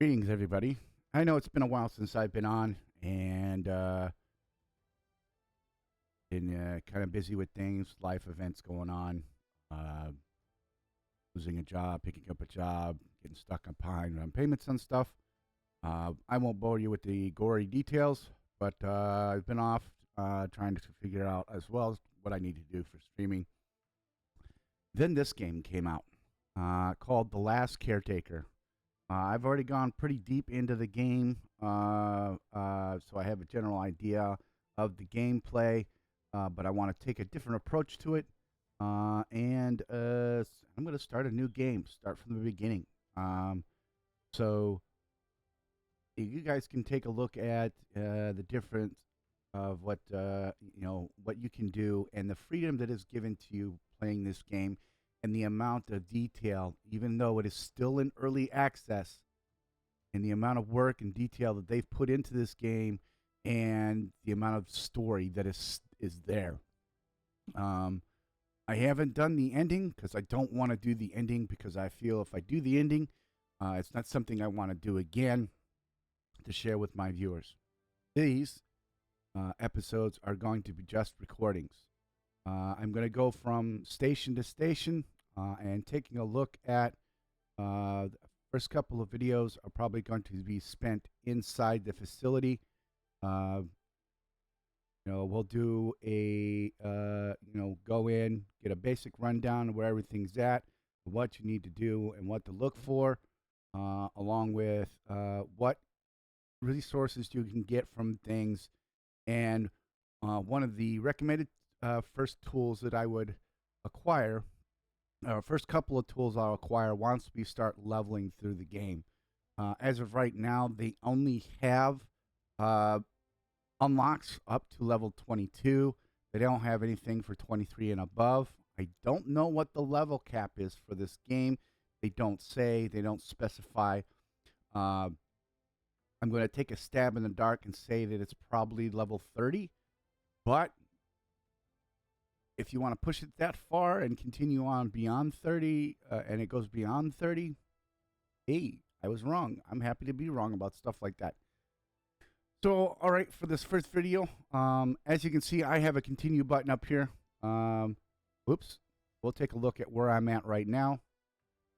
Greetings, everybody. I know it's been a while since I've been on, and been kind of busy with things, life events going on, uh, losing a job, picking up a job, getting stuck on behind on payments and stuff. I won't bore you with the gory details, but I've been off trying to figure out as well as what I need to do for streaming. Then this game came out called The Last Caretaker. I've already gone pretty deep into the game, so I have a general idea of the gameplay, but I want to take a different approach to it. And I'm going to start a new game, start from the beginning. So you guys can take a look at the difference of what what you can do and the freedom that is given to you playing this game and the amount of detail, even though it is still in early access, and the amount of work and detail that they've put into this game and the amount of story that is there. I haven't done the ending because I don't want to do the ending because I feel if I do the ending, it's not something I want to do again to share with my viewers. These episodes are going to be just recordings. I'm going to go from station to station and taking a look at the first couple of videos are probably going to be spent inside the facility. We'll do a, go in, get a basic rundown of where everything's at, what you need to do, and what to look for, along with what resources you can get from things. And one of the recommended first tools that I would acquire, first couple of tools I'll acquire once we start leveling through the game. As of right now, they only have unlocks up to level 22. They don't have anything for 23 and above. I don't know what the level cap is for this game. They don't say, they don't specify. I'm going to take a stab in the dark and say that it's probably level 30. But if you want to push it that far and continue on beyond 30, and it goes beyond 30, hey, I was wrong. I'm happy to be wrong about stuff like that. So, all right, for this first video, as you can see, I have a continue button up here. Whoops. We'll take a look at where I'm at right now,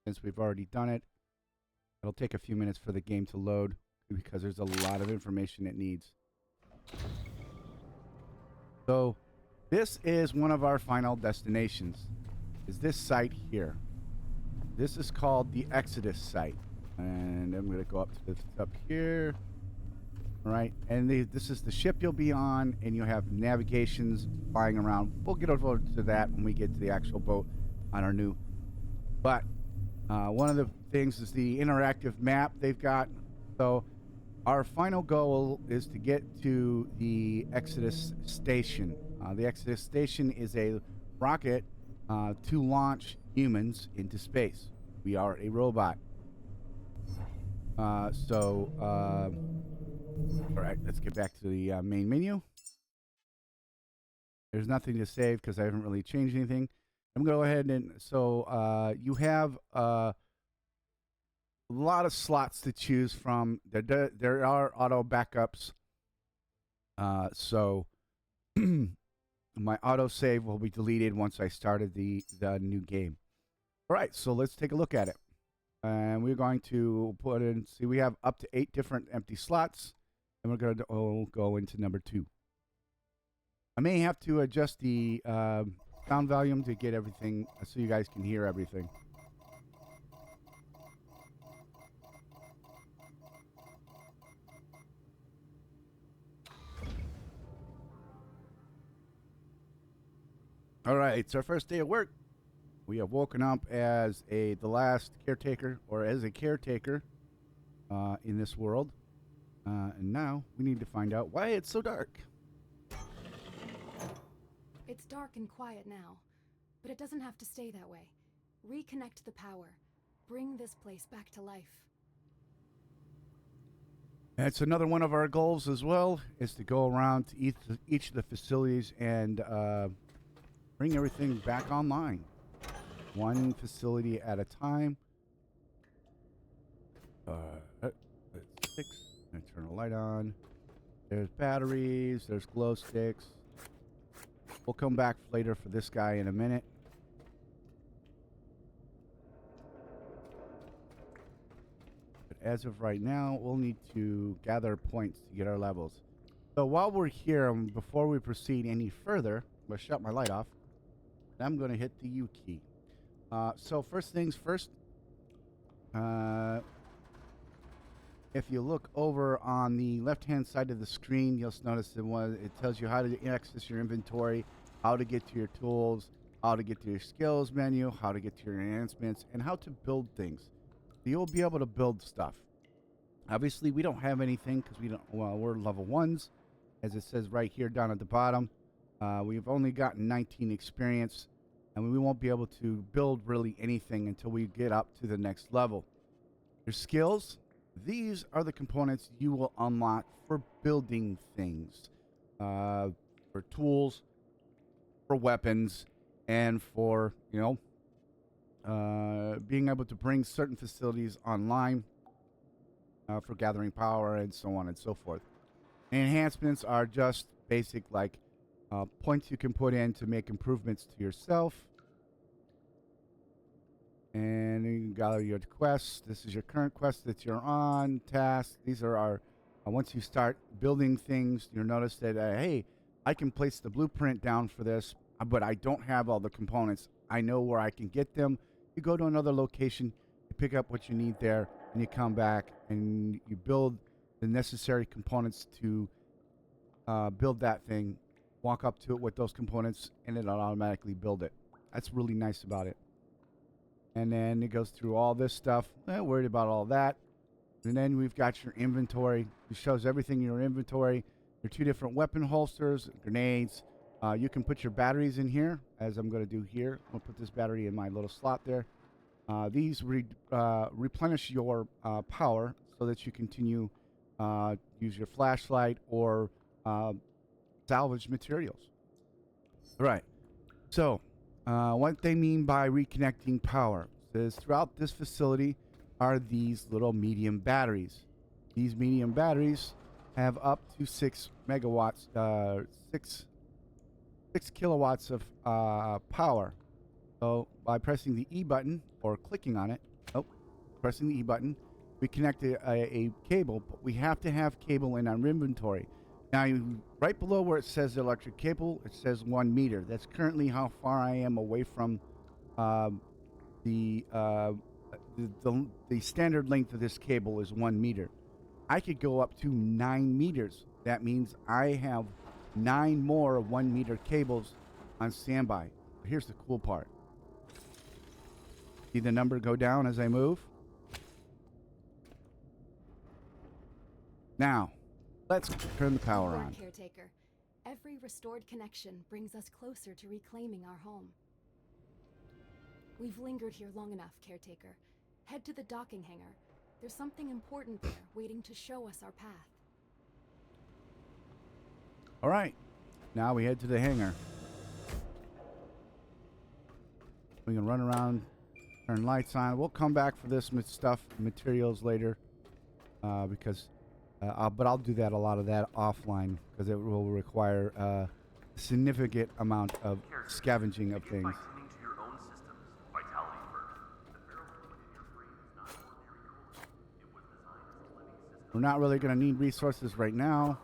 since we've already done it. It'll take a few minutes for the game to load, because there's a lot of information it needs. So, this is one of our final destinations, is this site here. This is called the Exodus site. And I'm going to go up to this up here. All right, and this is the ship you'll be on, and you'll have navigations flying around. We'll get over to that when we get to the actual boat on our new. But one of the things is the interactive map they've got. So our final goal is to get to the Exodus station. The Exodus station is a rocket to launch humans into space. We are a robot. All right, let's get back to the main menu. There's nothing to save because I haven't really changed anything. I'm going to go ahead and, you have a lot of slots to choose from. There are auto backups. My auto save will be deleted once I started the new game. All right, so let's take a look at it. And we're going to put in, see, we have up to 8 different empty slots. And we're going to go into number 2. I may have to adjust the sound volume to get everything so you guys can hear everything. All right, it's our first day of work. We have woken up as the last caretaker, or as a caretaker in this world. And now we need to find out why it's so dark. It's dark and quiet now, but it doesn't have to stay that way. Reconnect the power. Bring this place back to life. That's another one of our goals as well, is to go around to each of the facilities and bring everything back online. One facility at a time. sticks. And turn the light on. There's batteries. There's glow sticks. We'll come back later for this guy in a minute. But as of right now, we'll need to gather points to get our levels. So while we're here, before we proceed any further, I'm going to shut my light off. And I'm going to hit the U key. So first things first. If you look over on the left-hand side of the screen, you'll notice that it tells you how to access your inventory, how to get to your tools, how to get to your skills menu, how to get to your enhancements, and how to build things. So you'll be able to build stuff. Obviously, we don't have anything because we're level 1s, as it says right here down at the bottom. We've only gotten 19 experience, and we won't be able to build really anything until we get up to the next level. Your skills. These are the components you will unlock for building things, for tools, for weapons, and for, being able to bring certain facilities online, for gathering power and so on and so forth. Enhancements are just basic, like points you can put in to make improvements to yourself. And you can gather your quests. This is your current quest that you're on. Tasks. These are our... once you start building things, you'll notice that, hey, I can place the blueprint down for this, but I don't have all the components. I know where I can get them. You go to another location, you pick up what you need there, and you come back, and you build the necessary components to build that thing. Walk up to it with those components, and it'll automatically build it. That's really nice about it. And then it goes through all this stuff. Not worried about all that. And then we've got your inventory. It shows everything in your inventory. Your 2 different weapon holsters, grenades. You can put your batteries in here, as I'm going to do here. I'm going to put this battery in my little slot there. These replenish your power so that you continue use your flashlight or salvage materials. All right. So... what they mean by reconnecting power is throughout this facility are these little medium batteries. These medium batteries have up to 6 megawatts, 6 kilowatts of power. So by pressing the E button or clicking on it, pressing the E button, we connect a cable, but we have to have cable in our inventory. Now, right below where it says electric cable, it says 1 meter. That's currently how far I am away from the standard length of this cable is 1 meter. I could go up to 9 meters. That means I have 9 more 1 meter cables on standby. Here's the cool part. See the number go down as I move? Now, let's turn the power on. Caretaker. Every restored connection brings us closer to reclaiming our home. We've lingered here long enough, Caretaker. Head to the docking hangar. There's something important there, waiting to show us our path. All right. Now we head to the hangar. We can run around, turn lights on. We'll come back for this materials later, because... but I'll do that, a lot of that offline, because it will require a significant amount of scavenging of things. We're not really going to need resources right now.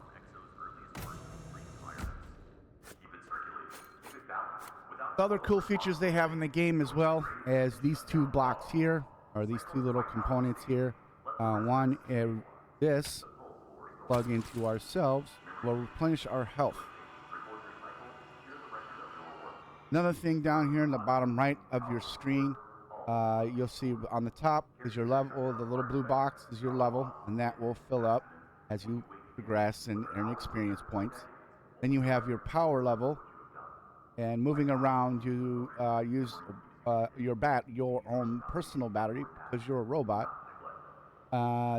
Other cool features they have in the game as well as these 2 blocks here, or these 2 little components here. One is this. Plug into ourselves will replenish our health. Another thing down here in the bottom right of your screen, you'll see on the top is your level. The little blue box is your level, and that will fill up as you progress and earn experience points. Then you have your power level, and moving around, you use your own personal battery because you're a robot.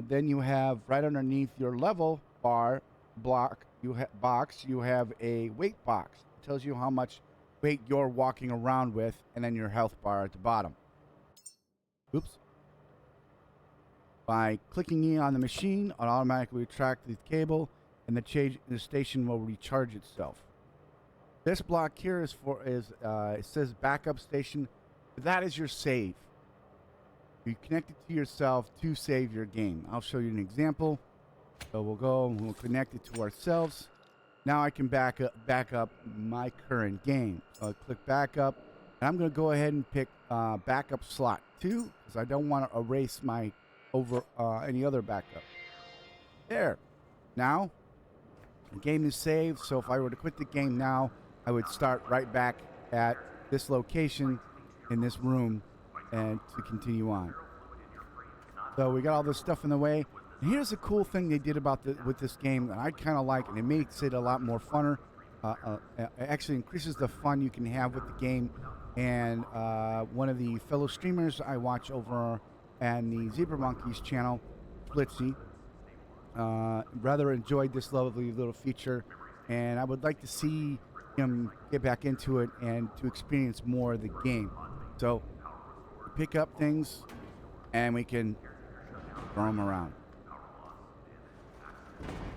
Then you have right underneath your level bar box, you have a weight box. It tells you how much weight you're walking around with, and then your health bar at the bottom. Oops. By clicking E on the machine, it'll automatically retract the cable, and the station will recharge itself. This block here is it says backup station. That is your save. You connect it to yourself to save your game. I'll show you an example. So we'll go and we'll connect it to ourselves. Now I can back up my current game. So I'll click backup, and I'm going to go ahead and pick backup slot 2 because I don't want to erase my any other backup. There. Now the game is saved. So if I were to quit the game now, I would start right back at this location in this room and to continue on. So we got all this stuff in the way. And here's a cool thing they did with this game that I kind of like, and it makes it a lot more funner. It actually increases the fun you can have with the game. And one of the fellow streamers I watch over on the Zebra Monkeys channel, Flitzy, rather enjoyed this lovely little feature, and I would like to see him get back into it and to experience more of the game. So pick up things and we can throw them around.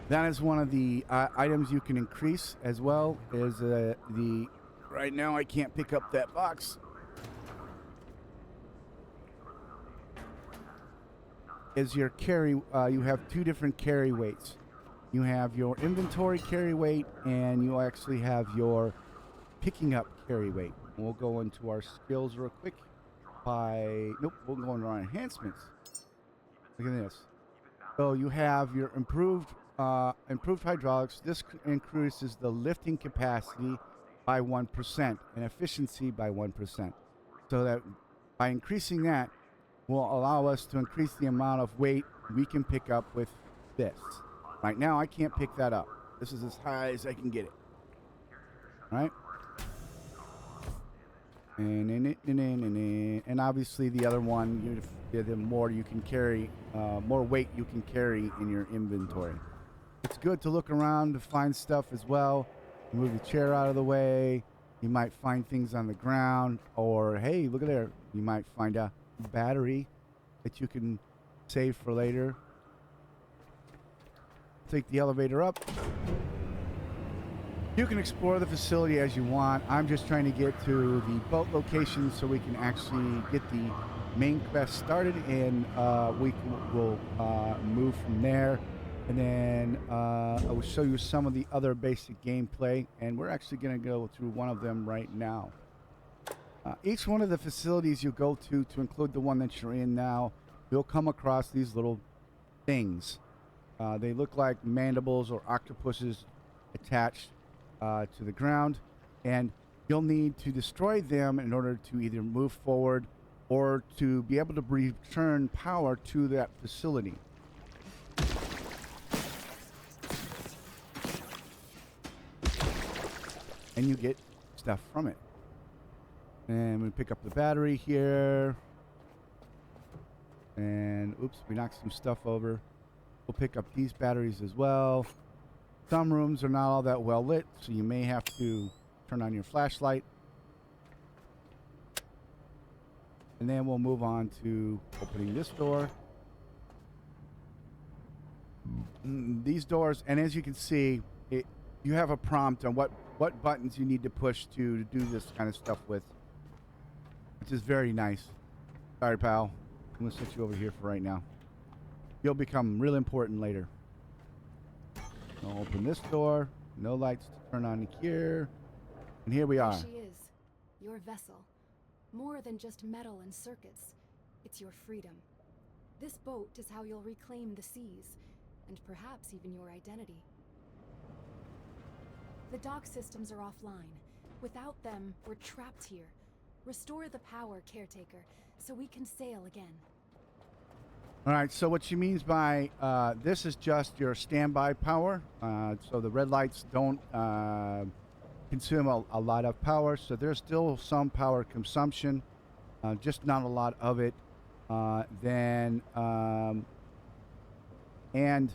That is one of the items you can increase, as well as the right now I can't pick up that box. Is your carry, you have 2 different carry weights. You have your inventory carry weight, and you actually have your picking up carry weight. We'll go into our skills real quick we'll go into our enhancements. Look at this. So you have your improved hydraulics. This increases the lifting capacity by 1% and efficiency by 1%. So that by increasing that will allow us to increase the amount of weight we can pick up with this. Right now I can't pick that up. This is as high as I can get it. All right? And obviously the other one, the more you can carry, more weight you can carry in your inventory. It's good to look around to find stuff as well. Move the chair out of the way. You might find things on the ground, or hey, look at there. You might find a battery that you can save for later. Take the elevator up. You can explore the facility as you want. I'm just trying to get to the boat location so we can actually get the main quest started, and we will move from there. And then I will show you some of the other basic gameplay, and we're actually going to go through one of them right now. Each one of the facilities you go to include the one that you're in now, you'll come across these little things. They look like mandibles or octopuses attached to the ground, and you'll need to destroy them in order to either move forward or to be able to return power to that facility. And you get stuff from it. And we pick up the battery here. And oops, we knocked some stuff over. We'll pick up these batteries as well. Some rooms are not all that well lit, so you may have to turn on your flashlight. And then we'll move on to opening this door. These doors, and as you can see, you have a prompt on what buttons you need to push to do this kind of stuff with, which is very nice. Sorry, pal. I'm going to set you over here for right now. You'll become real important later. I'll open this door. No lights to turn on here. And here we are. There she is, your vessel. More than just metal and circuits. It's your freedom. This boat is how you'll reclaim the seas, and perhaps even your identity. The dock systems are offline. Without them, we're trapped here. Restore the power, Caretaker, so we can sail again. All right, so what she means by this is just your standby power. So the red lights don't consume a lot of power, so there's still some power consumption, just not a lot of it. And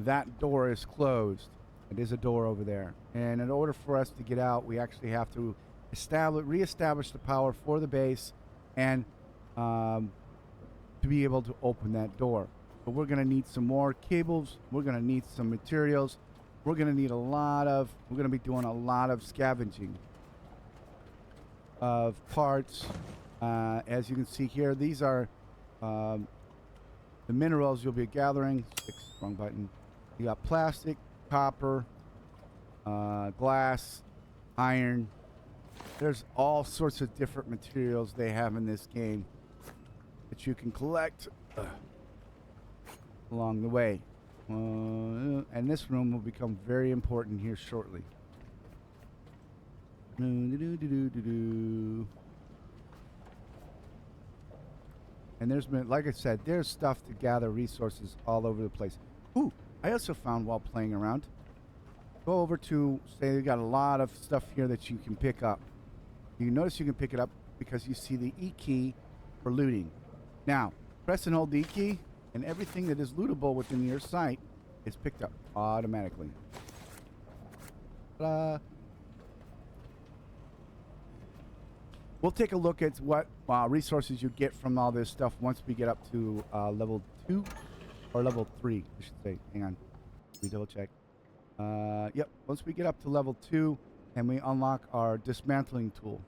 that door is closed. It is a door over there. And in order for us to get out, we actually have to reestablish the power for the base and to be able to open that door. But we're going to need some more cables. We're going to need some materials. We're going to need we're going to be doing a lot of scavenging of parts. As you can see here, these are the minerals you'll be gathering. Wrong button. You got plastic, copper, glass, iron. There's all sorts of different materials they have in this game that you can collect along the way. And this room will become very important here shortly. And there's been, like I said, there's stuff to gather resources all over the place. Ooh, I also found while playing around. Go over to, say you got a lot of stuff here that you can pick up. You notice you can pick it up because you see the E key for looting. Now, press and hold the E key, and everything that is lootable within your sight is picked up automatically. We'll take a look at what resources you get from all this stuff once we get up to level 2 or level 3, I should say. Hang on. Let me double check. Yep, once we get up to level 2 and we unlock our dismantling tool.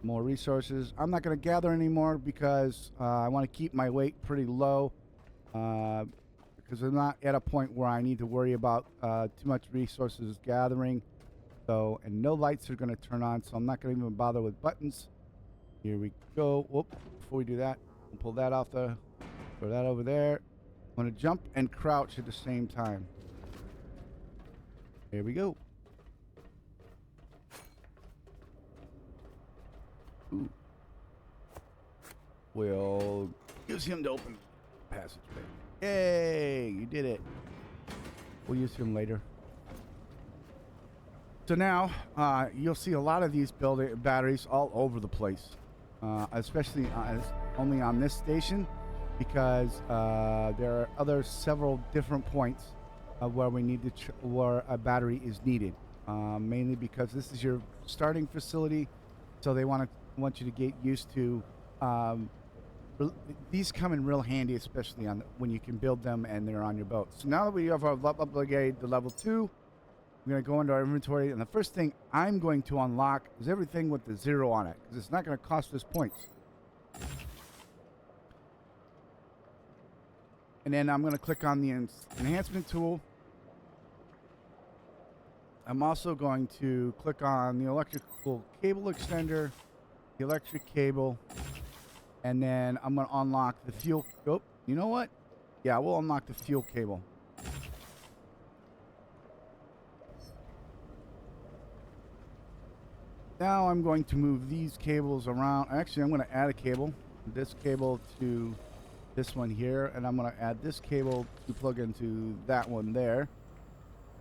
More resources. I'm not going to gather anymore because I want to keep my weight pretty low because I'm not at a point where I need to worry about too much resources gathering. So, and no lights are going to turn on, so I'm not going to even bother with buttons. Here we go. Whoop. Before we do that, we'll pull that off throw that over there. I'm going to jump and crouch at the same time. Here we go. Ooh. We'll use him to open the passageway. Yay! You did it. We'll use him later. So now, you'll see a lot of these batteries all over the place, especially only on this station, because there are several different points where we need to where a battery is needed. Mainly because this is your starting facility, so they want you to get used to. These come in real handy, especially when you can build them and they're on your boat. So now that we have our upgrade to level 2. We're going to go into our inventory, and the first thing I'm going to unlock is everything with the 0 on it, because it's not going to cost us points. And then I'm going to click on the enhancement tool. I'm also going to click on the electrical cable extender, the electric cable, and then I'm going to unlock the fuel. Oh, you know what? Yeah, we'll unlock the fuel cable. Now I'm going to move these cables around. Actually, I'm going to add a cable. This cable to this one here. And I'm going to add this cable to plug into that one there.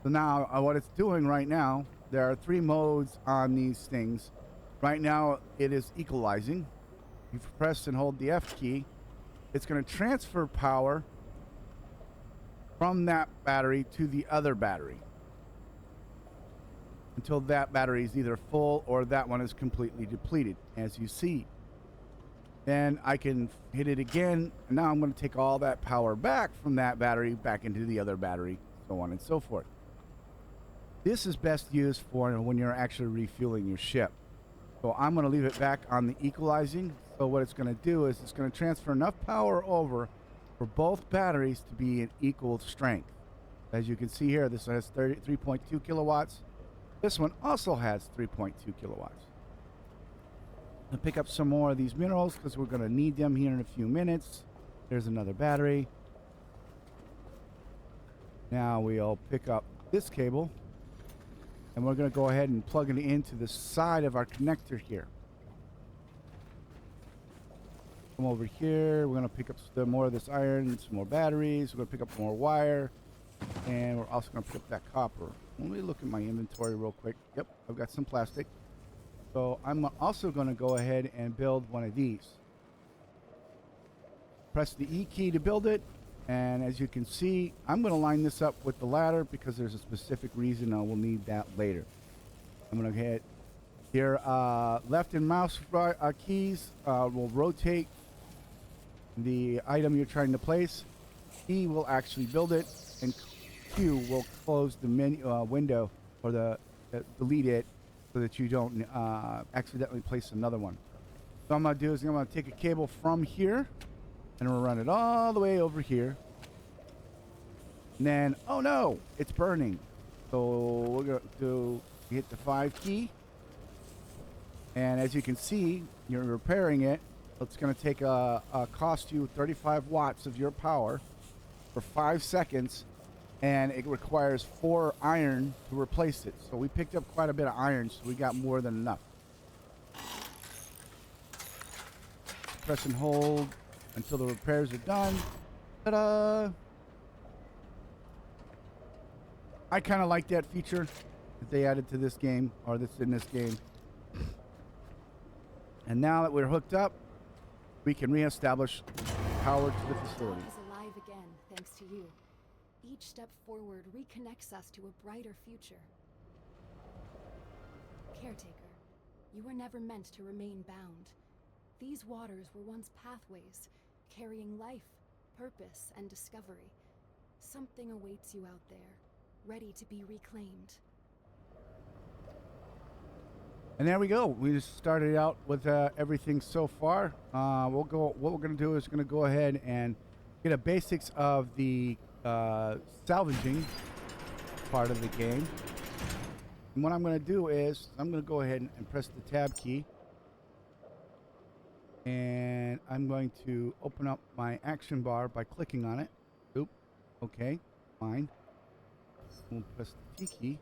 So now what it's doing right now, there are 3 modes on these things. Right now it is equalizing. You press and hold the F key. It's going to transfer power from that battery to the other battery, until that battery is either full or that one is completely depleted, as you see. Then I can hit it again, and now I'm going to take all that power back from that battery back into the other battery, so on and so forth. This is best used for when you're actually refueling your ship. So I'm going to leave it back on the equalizing. So what it's going to do is it's going to transfer enough power over for both batteries to be in equal strength. As you can see here, this has 3.2 kilowatts. This one also has 3.2 kilowatts. I'll pick up some more of these minerals because we're going to need them here in a few minutes. There's another battery. Now we'll pick up this cable, and we're going to go ahead and plug it into the side of our connector here. Come over here. We're going to pick up some more of this iron, some more batteries. We're going to pick up more wire, and we're also going to pick up that copper. Let me look at my inventory real quick. Yep, I've got some plastic. So I'm also going to go ahead and build one of these. Press the E key to build it. And as you can see, I'm going to line this up with the ladder because there's a specific reason I will need that later. I'm going to hit here left and mouse keys will rotate the item you're trying to place. E will actually build it, and Q will close the menu window, or the delete it, so that you don't accidentally place another one. So what I'm gonna do is I'm gonna take a cable from here, and we'll run it all the way over here. And then, oh no, it's burning. So we're gonna hit the 5 key, and as you can see, you're repairing it. It's gonna take cost you 35 watts of your power for 5 seconds, and it requires 4 iron to replace it. So we picked up quite a bit of iron, so we got more than enough. Press and hold until the repairs are done. Ta-da! I kind of like that feature that they added to this game, or that's in this game. And now that we're hooked up, we can reestablish power to the facility. Is alive again, thanks to you. Each step forward reconnects us to a brighter future. Caretaker, you were never meant to remain bound. These waters were once pathways, carrying life, purpose, and discovery. Something awaits you out there, ready to be reclaimed. And there we go. We just started out with everything so far. What we're going to do is going to go ahead and get a basics of the salvaging part of the game. And what I'm going to do is I'm going to go ahead and press the tab key. And I'm going to open up my action bar by clicking on it. Oop. Okay. Fine. We'll press the T key.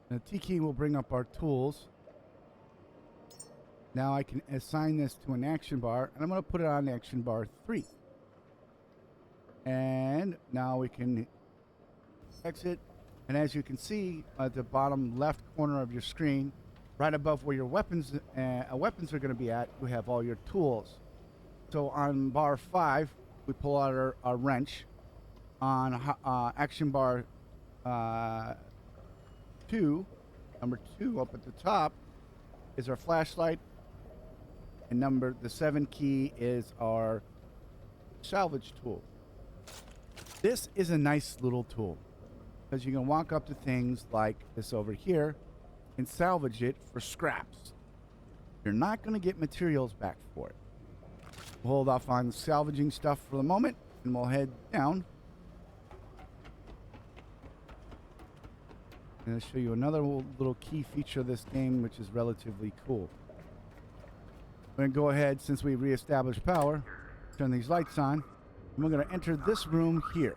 The T key will bring up our tools. Now I can assign this to an action bar, and I'm going to put it on action bar 3. And now we can exit. And as you can see at the bottom left corner of your screen, right above where your weapons are going to be at, you have all your tools. So on bar 5, we pull out our wrench. On action bar 2, number 2 up at the top is our flashlight, and the 7 key is our salvage tool. This is a nice little tool because you can walk up to things like this over here and salvage it for scraps. You're not going to get materials back for it. We'll hold off on salvaging stuff for the moment, and we'll head down. I'm going to show you another little key feature of this game, which is relatively cool. We're going to go ahead, since we reestablished power, turn these lights on, and we're going to enter this room here.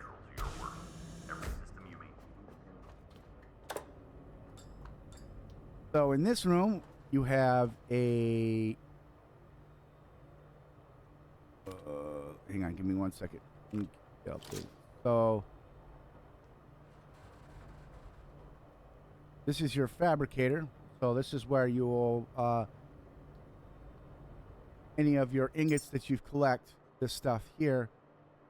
So in this room, you have a... hang on, give me 1 second. So... this is your fabricator. So this is where you will... any of your ingots that you've collect, this stuff here,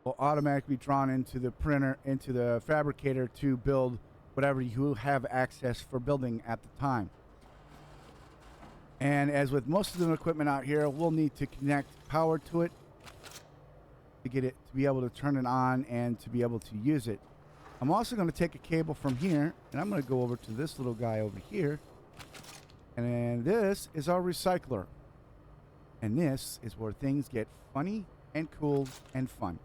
will automatically be drawn into the printer, into the fabricator to build whatever you have access for building at the time. And as with most of the equipment out here, we'll need to connect power to it to get it to be able to turn it on and to be able to use it. I'm also going to take a cable from here, and I'm going to go over to this little guy over here. And this is our recycler. And this is where things get funny and cool and fun.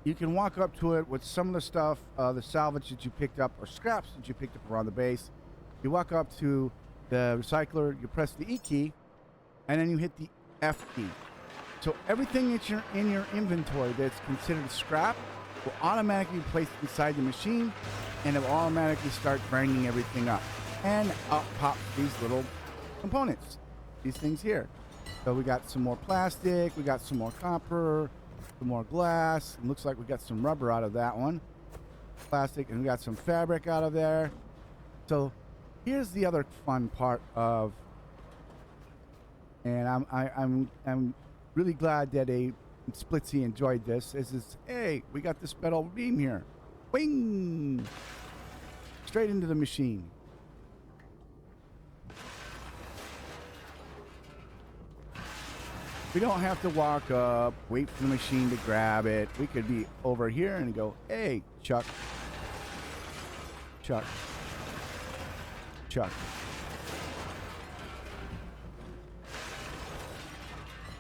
You can walk up to it with some of the stuff, the salvage that you picked up, or scraps that you picked up around the base. You walk up to the recycler, you press the E key, and then you hit the F key. So everything that's in your inventory that's considered scrap will automatically be placed inside the machine, and it will automatically start grinding everything up. And up pop these little components, these things here. So we got some more plastic, we got some more copper, some more glass. It looks like we got some rubber out of that one. Plastic, and we got some fabric out of there. So here's the other fun part of, and I'm really glad that Splitsy enjoyed this. Is hey, we got this metal beam here. Wing! Straight into the machine. We don't have to walk up, wait for the machine to grab it. We could be over here and go, hey, Chuck. Chuck. Chuck.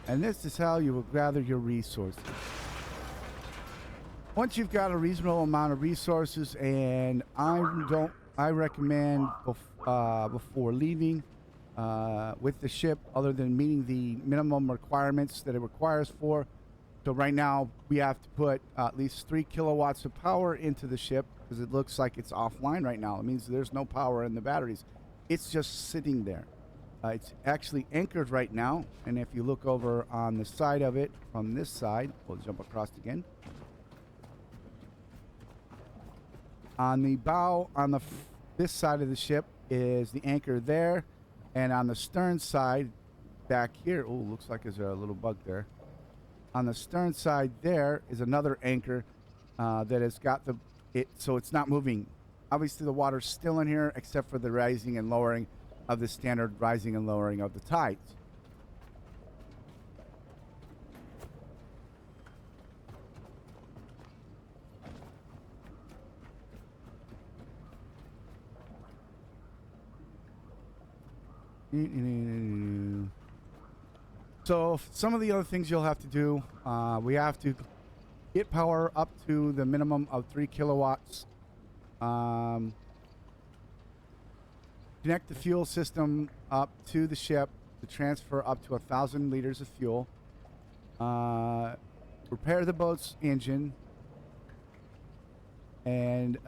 And this is how you will gather your resources. Once you've got a reasonable amount of resources, and I recommend before leaving with the ship, other than meeting the minimum requirements that it requires for. So right now we have to put at least 3 kilowatts of power into the ship because it looks like it's offline right now. It means there's no power in the batteries. It's just sitting there. It's actually anchored right now, and if you look over on the side of it from this side, we'll jump across again. On the bow, on this side of the ship is the anchor there, and on the stern side back here, oh, looks like there's a little bug there. On the stern side there is another anchor that has got so it's not moving. Obviously the water's still in here except for the rising and lowering of the standard rising and lowering of the tides. So some of the other things you'll have to do, we have to get power up to the minimum of 3 kilowatts. Connect the fuel system up to the ship to transfer up to 1,000 liters of fuel. Repair the boat's engine. And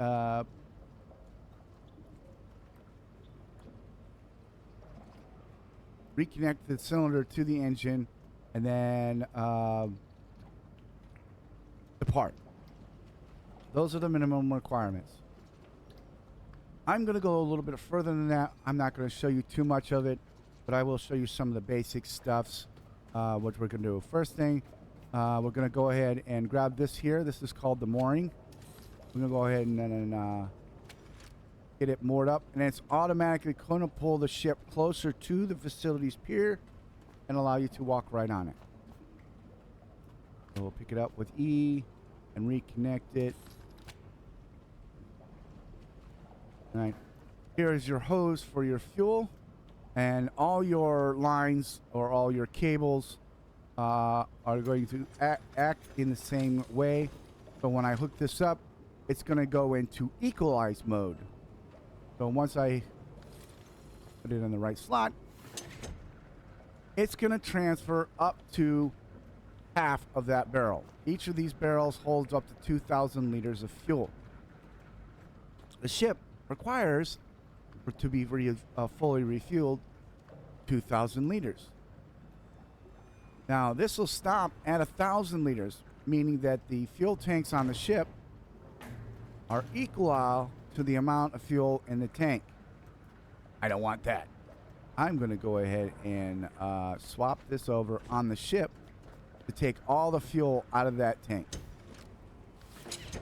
reconnect the cylinder to the engine, and then depart. Those are the minimum requirements. I'm going to go a little bit further than that. I'm not going to show you too much of it, but I will show you some of the basic stuffs, what we're going to do. First thing, we're going to go ahead and grab this here. This is called the mooring. We're going to go ahead and get it moored up, and it's automatically going to pull the ship closer to the facility's pier and allow you to walk right on it. So we'll pick it up with E and reconnect it. All right, here is your hose for your fuel, and all your lines or all your cables are going to act in the same way. So when I hook this up, it's going to go into equalize mode. So once I put it in the right slot, it's going to transfer up to half of that barrel. Each of these barrels holds up to 2,000 liters of fuel. The ship requires to be fully refueled 2,000 liters. Now this will stop at 1,000 liters, meaning that the fuel tanks on the ship are equal to the amount of fuel in the tank. I don't want that. I'm going to go ahead and swap this over on the ship to take all the fuel out of that tank. So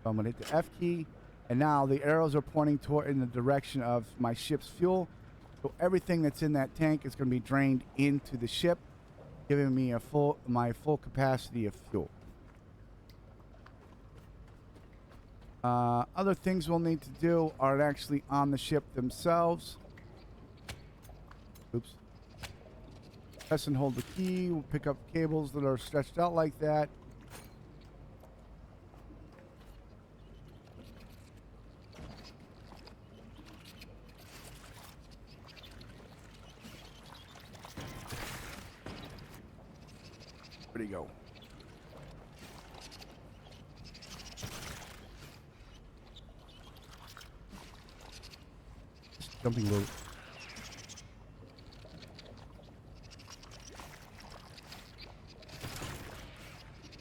I'm going to hit the F key, and now the arrows are pointing in the direction of my ship's fuel. So everything that's in that tank is going to be drained into the ship, giving me my full capacity of fuel. Other things we'll need to do are actually on the ship themselves. Oops. Press and hold the key. We'll pick up cables that are stretched out like that. Where'd he go? Jumping rope.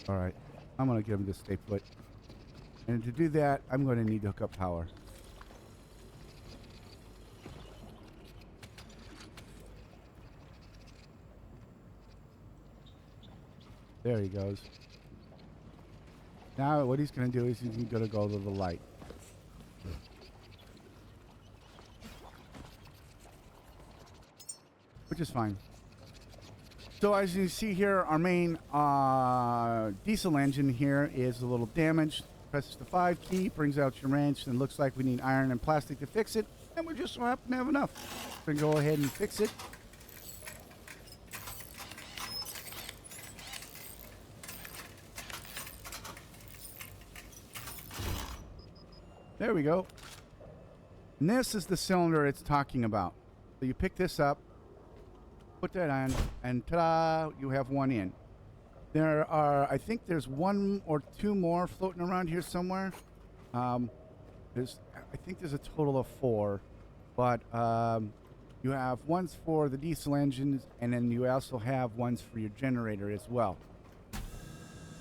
All right, I'm going to get him to stay put. And to do that, I'm going to need to hook up power. There he goes. Now what he's going to do is he's going to go to the light. Which is fine. So as you see here, our main diesel engine here is a little damaged. Presses the 5 key, brings out your wrench, and looks like we need iron and plastic to fix it. And we just so happen to have enough. We're gonna go ahead and fix it. There we go. And this is the cylinder it's talking about. So you pick this up, put that on, and ta-da, you have one in. There are, I think there's one or two more floating around here somewhere. I think there's a total of 4, but you have ones for the diesel engines, and then you also have ones for your generator as well.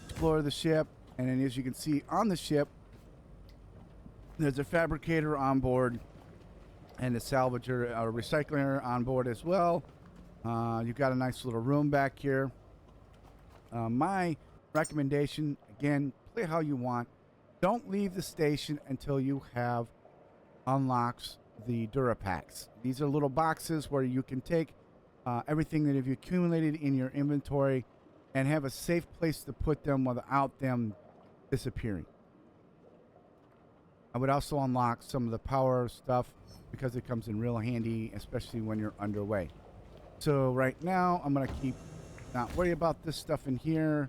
Explore the ship, and then as you can see on the ship, there's a fabricator on board and a salvager, a recycler on board as well. You've got a nice little room back here. My recommendation, again, play how you want. Don't leave the station until you have unlocks the Durapacks. These are little boxes where you can take everything that you've accumulated in your inventory and have a safe place to put them without them disappearing. I would also unlock some of the power stuff because it comes in real handy, especially when you're underway. So right now, I'm going to keep not worried about this stuff in here.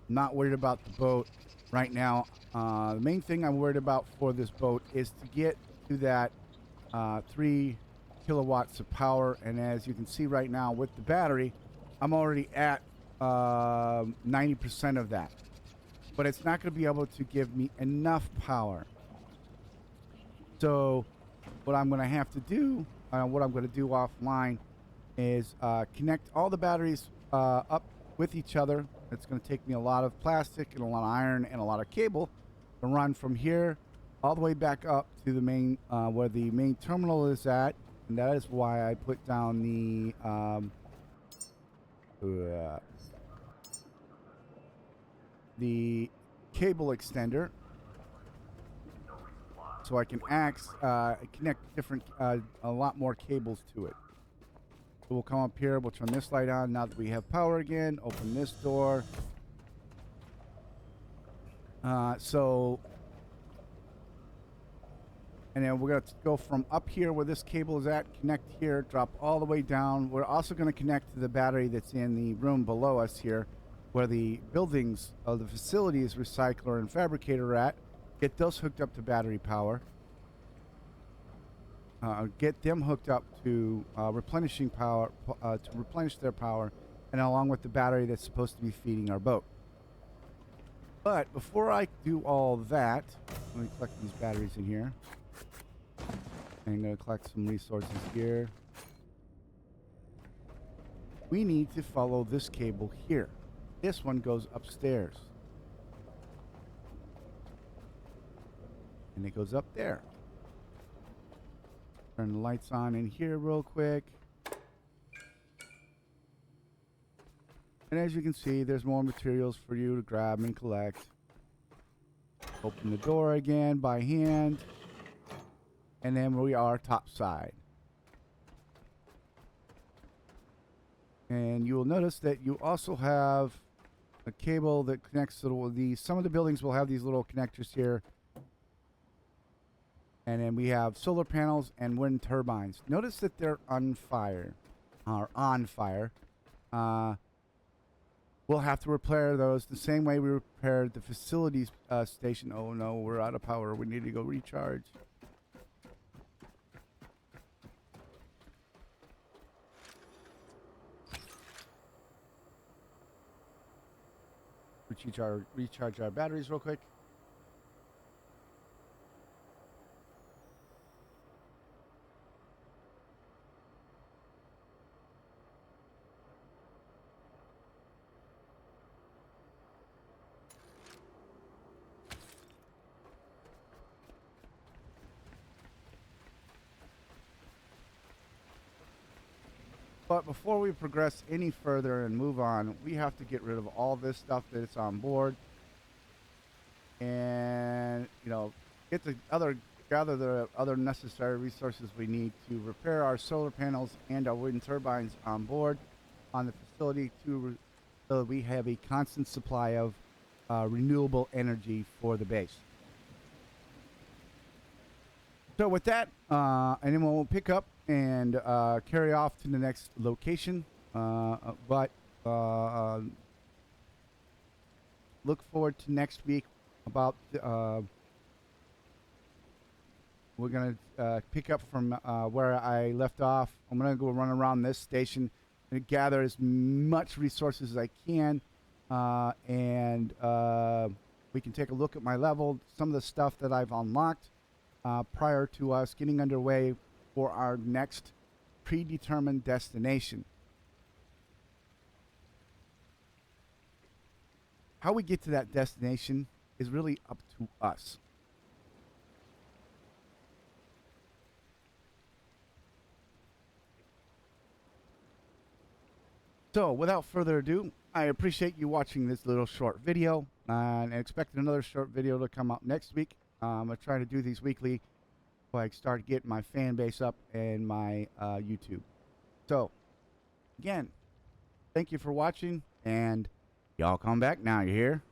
Not worried about the boat right now. The main thing I'm worried about for this boat is to get to that 3 kilowatts of power. And as you can see right now with the battery, I'm already at 90% of that. But it's not going to be able to give me enough power. So what I'm going to have to do, what I'm going to do offline is connect all the batteries up with each other. It's going to take me a lot of plastic and a lot of iron and a lot of cable to run from here all the way back up to the main, where the main terminal is at. And that is why I put down the cable extender, so I can connect different, a lot more cables to it. So we'll come up here, we'll turn this light on now that we have power again, open this door. And then we're going to go from up here where this cable is at, connect here, drop all the way down. We're also going to connect to the battery that's in the room below us here, where the buildings of the facilities recycler and fabricator are at. Get those hooked up to battery power. Get them hooked up to replenishing power, to replenish their power, and along with the battery that's supposed to be feeding our boat. But before I do all that, let me collect these batteries in here. And I'm going to collect some resources here. We need to follow this cable here. This one goes upstairs. And it goes up there. Turn the lights on in here real quick. And as you can see, there's more materials for you to grab and collect. Open the door again by hand. And then we are topside. And you will notice that you also have a cable that connects to these. Some of the buildings will have these little connectors here. And then we have solar panels and wind turbines. Notice that they're on fire. We'll have to repair those the same way we repaired the facilities station. Oh no, we're out of power. We need to go recharge. Recharge our batteries real quick. But before we progress any further and move on, we have to get rid of all this stuff that's on board. And, gather the other necessary resources we need to repair our solar panels and our wind turbines on board. on the facility so that we have a constant supply of renewable energy for the base. So with that, and then we'll pick up and carry off to the next location. But look forward to next week about we're going to pick up from where I left off. I'm going to go run around this station and gather as much resources as I can. And we can take a look at my level, some of the stuff that I've unlocked prior to us getting underway for our next predetermined destination. How we get to that destination is really up to us. So, without further ado, I appreciate you watching this little short video, and expect another short video to come out next week. I'm going to try to do these weekly so I start getting my fan base up and my YouTube. So, again, thank you for watching, and y'all come back now, you hear?